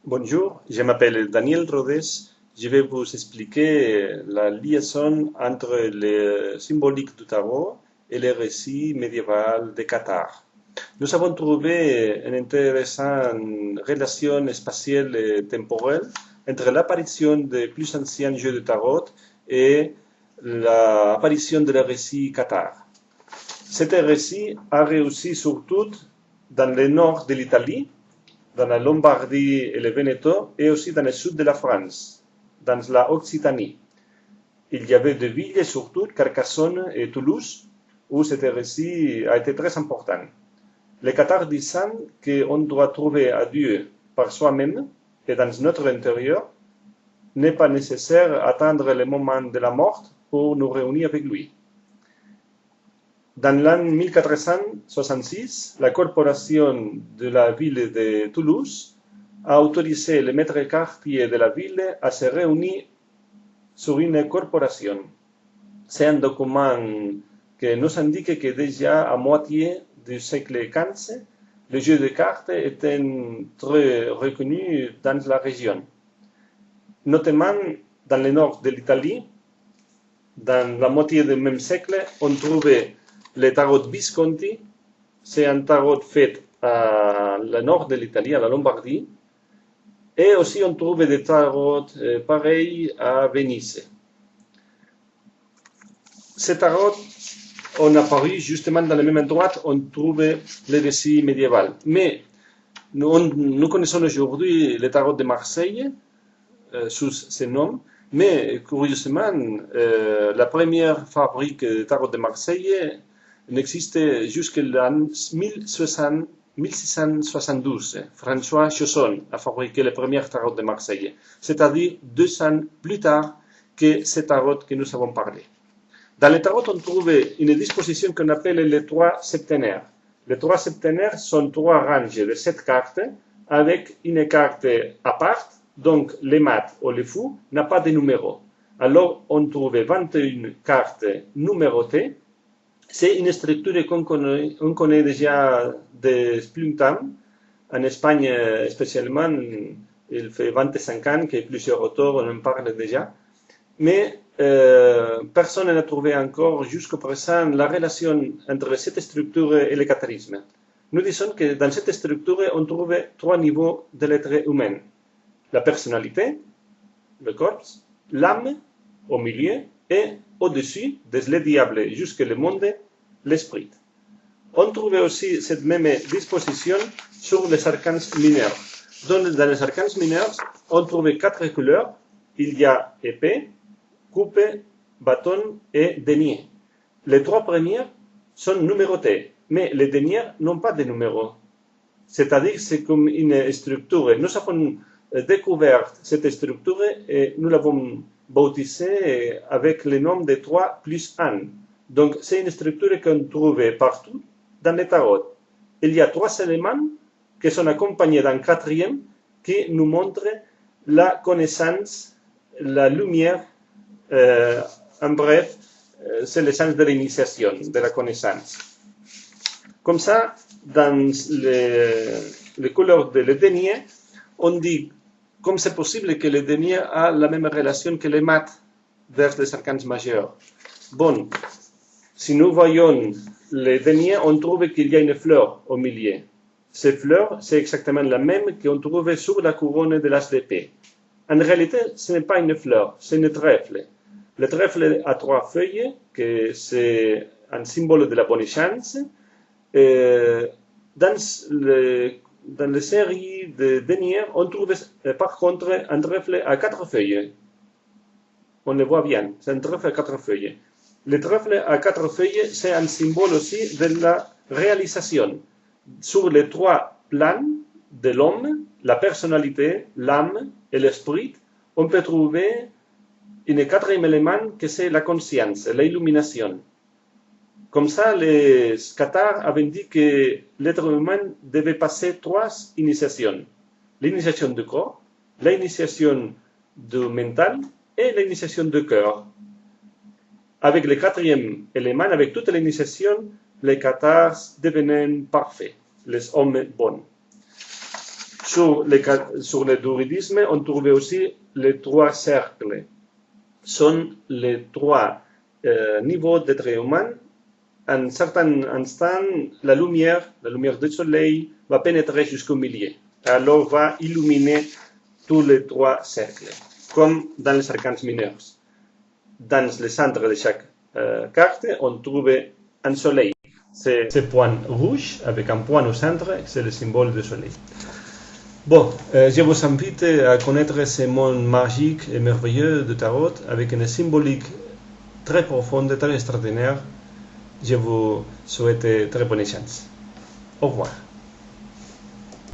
Bonjour, je m'appelle Daniel Rodés. Je vais vous expliquer la liaison entre le symbolique du tarot et le récit médiéval de Qatar. Nous avons trouvé une intéressante relation spatiale et temporelle entre l'apparition des plus anciens jeux de tarot et l'apparition de le récit Qatar. Cet récit a réussi surtout dans le nord de l'Italie, dans la Lombardie et le Veneto, et aussi dans le sud de la France, dans la Occitanie. Il y avait deux villes, surtout Carcassonne et Toulouse, où cet récit a été très important. Les Cathares disent qu'on doit trouver à Dieu par soi-même et dans notre intérieur. N'est pas nécessaire attendre le moment de la mort pour nous réunir avec lui. Dans l'an 1466, la corporation de la ville de Toulouse a autorisé le maître quartier de la ville à se réunir sur une corporation. C'est un document qui nous indique que déjà à moitié du siècle XV, le jeu de cartes était très reconnu dans la région. Notamment dans le nord de l'Italie, dans la moitié du même siècle, on trouvait le tarot Visconti. C'est un tarot fait à le nord de l'Italie, à la Lombardie. Et aussi on trouve des tarots pareils à Venise. Ces tarots ont apparu justement dans le même endroit où on trouve les récits médiévaux. Mais nous connaissons aujourd'hui le tarot de Marseille sous ce nom. Mais curieusement, la première fabrique de tarot de Marseille n'existait jusqu'en 1672. François Chausson a fabriqué le premier tarot de Marseille, c'est-à-dire 2 ans plus tard que ce tarot que nous avons parlé. Dans le tarot, on trouve une disposition qu'on appelle les 3 septenaires. Les 3 septenaires sont 3 ranges de 7 cartes avec une carte à part. Donc, les maths ou les fous n'a pas de numéro. Alors, on trouve 21 cartes numérotées. C'est une structure qu'on connaît déjà de plus longtemps. En Espagne, spécialement, il fait 25 ans que plusieurs auteurs en parlent déjà. Mais personne n'a trouvé encore jusqu'à présent la relation entre cette structure et le catharisme. Nous disons que dans cette structure, on trouve 3 niveaux de l'être humain. La personnalité, le corps, l'âme au milieu et au-dessus, desde le diable jusqu'au monde, l'esprit. On trouvait aussi cette même disposition sur les arcans mineurs. Dans les arcans mineurs, on trouvait 4 couleurs. Il y a épée, coupe, bâton et denier. Les 3 premières sont numérotées, mais les dernières n'ont pas de numéro. C'est-à-dire que c'est comme une structure. Nous avons découvert cette structure et nous l'avons baptisée avec le nom de 3 plus 1. Donc, c'est une structure qu'on trouve partout dans les tarots. Il y a 3 éléments qui sont accompagnés d'un 4e qui nous montre la connaissance, la lumière. En bref, c'est l'essence de l'initiation, de la connaissance. Comme ça, dans les couleurs de le denier, on dit comme c'est possible que le denier a la même relation que les maths vers les arcans majeurs. Bon, si nous voyons le denier, on trouve qu'il y a une fleur au milieu. Cette fleur, c'est exactement la même qu'on trouve sur la couronne de l'as d'épée. En réalité, ce n'est pas une fleur, c'est une trèfle. Le trèfle a 3 feuilles, que c'est un symbole de la bonne chance. Dans les séries de deniers, on trouve par contre un trèfle à 4 feuilles. On le voit bien, c'est un trèfle à 4 feuilles. Le trèfle à 4 feuilles, c'est un symbole aussi de la réalisation. Sur les 3 plans de l'homme, la personnalité, l'âme et l'esprit, on peut trouver un 4e élément que c'est la conscience, l'illumination. Comme ça, les Cathares avaient dit que l'être humain devait passer 3 initiations. L'initiation du corps, l'initiation du mental et l'initiation du cœur. Avec le 4e élément, avec toute l'initiation, les Cathares devenaient parfaits, les hommes bons. Sur le druidisme, on trouvait aussi les 3 cercles. Sont les 3 niveaux d'être humain. À un certain instant, la lumière du soleil va pénétrer jusqu'au milieu. Alors va illuminer tous les 3 cercles, comme dans les arcanes mineurs. Dans le centre de chaque carte, on trouve un soleil. C'est ce point rouge avec un point au centre, c'est le symbole du soleil. Bon, je vous invite à connaître ce monde magique et merveilleux de tarot avec une symbolique très profonde, très extraordinaire. Je vous souhaite très bonne chance. Au revoir.